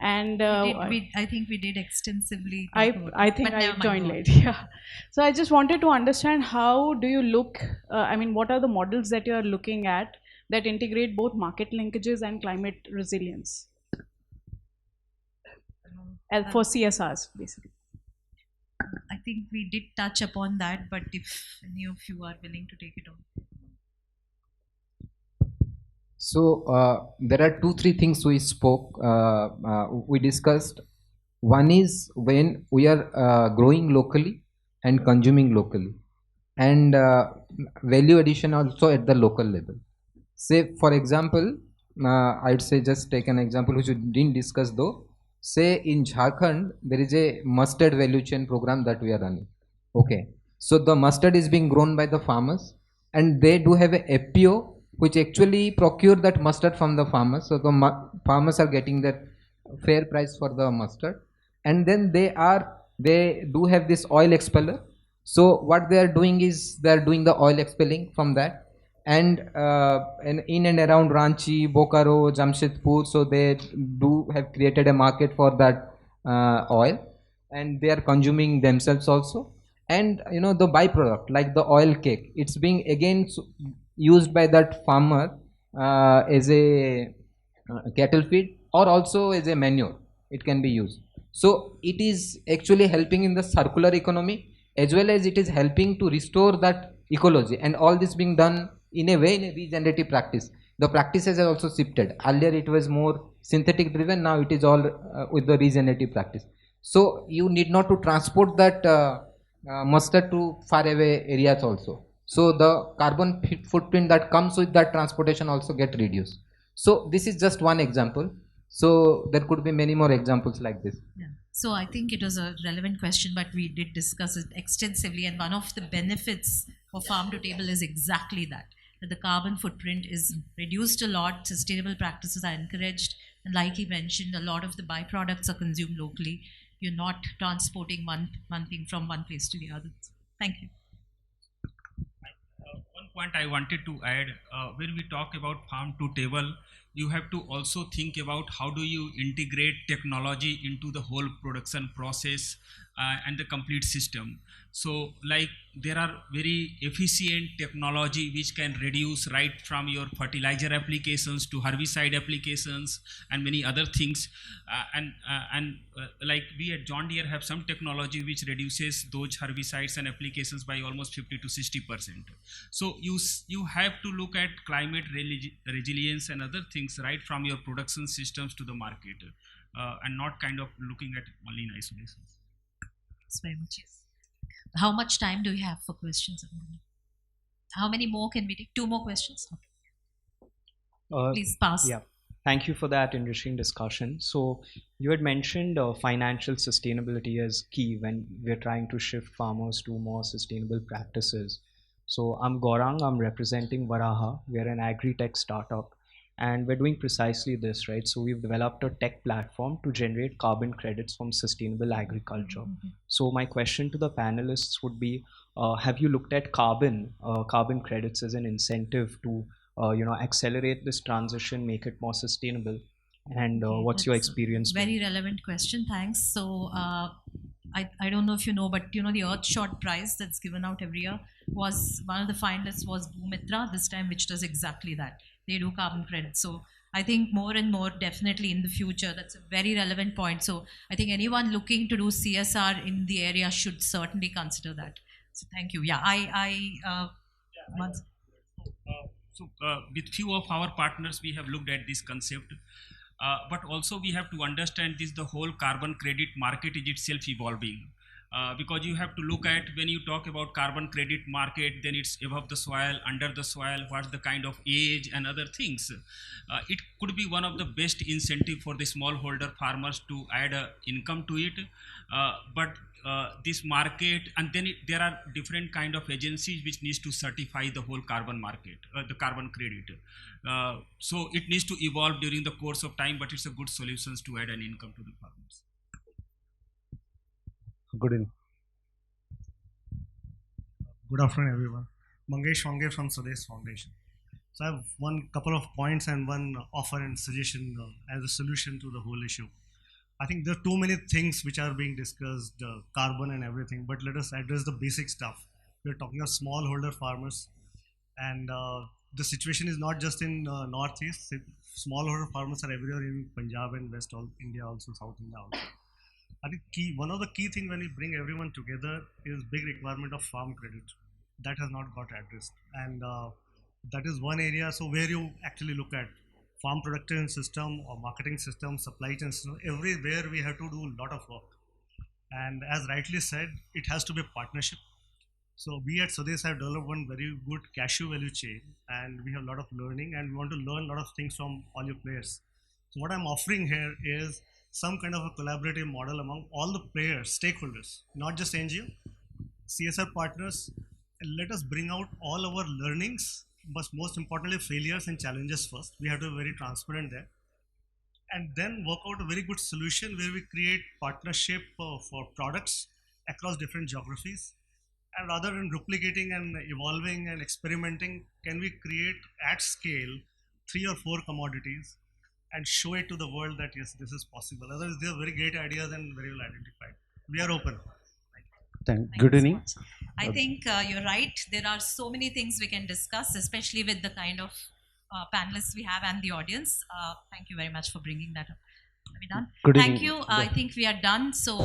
And I think we did extensively. I think I joined late. Yeah. So I just wanted to understand, how do you look? I mean, what are the models that you are looking at that integrate both market linkages and climate resilience for CSRs, basically? I think we did touch upon that, but if any of you are willing to take it on. So there are 2-3 things we spoke, we discussed. One is when we are growing locally and consuming locally, and value addition also at the local level. Say for example, I'd say just take an example which we didn't discuss though. Say in Jharkhand, there is a mustard value chain program that we are running. Okay, so the mustard is being grown by the farmers, and they do have a FPO which actually procure that mustard from the farmers. So the farmers are getting that fair price for the mustard, and then they do have this oil expeller. So what they are doing is they are doing the oil expelling from that, and in and around Ranchi, Bokaro, Jamshedpur, so they do have created a market for that oil, and they are consuming themselves also. And the byproduct like the oil cake, it's being again used by that farmer as a cattle feed, or also as a manure. It can be used. So it is actually helping in the circular economy, as well as it is helping to restore that ecology, and all this being done in a way in a regenerative practice. The practices have also shifted. Earlier it was more synthetic driven, now it is all with the regenerative practice. So you need not to transport that mustard to far away areas also. So the carbon footprint that comes with that transportation also get reduced. So this is just one example. So there could be many more examples like this. Yeah. So I think it was a relevant question, but we did discuss it extensively, and one of the benefits of farm to table is exactly that the carbon footprint is reduced a lot, sustainable practices are encouraged, and like he mentioned, a lot of the byproducts are consumed locally. You're not transporting one thing from one place to the other. Thank you. One point I wanted to add, when we talk about farm to table, you have to also think about how do you integrate technology into the whole production process, and the complete system. So like there are very efficient technology which can reduce right from your fertilizer applications to herbicide applications and many other things, like we at John Deere have some technology which reduces those herbicides and applications by almost 50 to 60%. So you have to look at climate resilience and other things right from your production systems to the market, and not kind of looking at only in isolation. Thanks very much. Yes. How much time do we have for questions? How many more can we take? 2 more questions? Okay. Please pass. Yeah. Thank you for that interesting discussion. So you had mentioned financial sustainability as key when we're trying to shift farmers to more sustainable practices. So I'm Gaurang, I'm representing Varaha. We're an agri-tech startup and we're doing precisely this, right? So we've developed a tech platform to generate carbon credits from sustainable agriculture. So my question to the panelists would be, have you looked at carbon credits as an incentive to accelerate this transition, make it more sustainable? And what's your experience? Very relevant question. Thanks. So I don't know if you know, but the Earthshot prize that's given out every year was one of the finalists was Bhumitra this time, which does exactly that. They do carbon credits. So I think more and more definitely in the future, that's a very relevant point. So I think anyone looking to do CSR in the area should certainly consider that. So thank you. Yeah, with few of our partners, we have looked at this concept, but also we have to understand this, the whole carbon credit market is itself evolving. Because you have to look at, when you talk about carbon credit market, then it's above the soil, under the soil, what's the kind of age and other things. It could be one of the best incentive for the smallholder farmers to add income to it, but this market, and then there are different kind of agencies which needs to certify the whole carbon market, the carbon credit. So it needs to evolve during the course of time, but it's a good solutions to add an income to the farmers. Good evening. Good afternoon, everyone. Maheshwari from Swadesh Foundation. So I have one couple of points and one offer and suggestion as a solution to the whole issue. I think there are too many things which are being discussed, carbon and everything, but let us address the basic stuff. We're talking of smallholder farmers, and the situation is not just in Northeast. Smallholder farmers are everywhere in Punjab and West India, also South India also. I think one of the key things when we bring everyone together is big requirement of farm credit. That has not got addressed, and that is one area. So where you actually look at farm production system or marketing system, supply chain system, everywhere we have to do a lot of work. And as rightly said, it has to be a partnership. So we at Swadesh have developed one very good cashew value chain, and we have a lot of learning, and we want to learn a lot of things from all your players. So what I'm offering here is some kind of a collaborative model among all the players, stakeholders, not just NGO, CSR partners, and let us bring out all our learnings, but most importantly, failures and challenges first. We have to be very transparent there. And then work out a very good solution where we create partnership for products across different geographies. And rather than duplicating and evolving and experimenting, can we create at scale 3 or 4 commodities and show it to the world that yes, this is possible. Otherwise, they are very great ideas and very well identified. We are open. Good evening. I think you're right. There are so many things we can discuss, especially with the kind of panelists we have and the audience. Thank you very much for bringing that up. Are we done? Good Thank evening. you. I think we are done. So.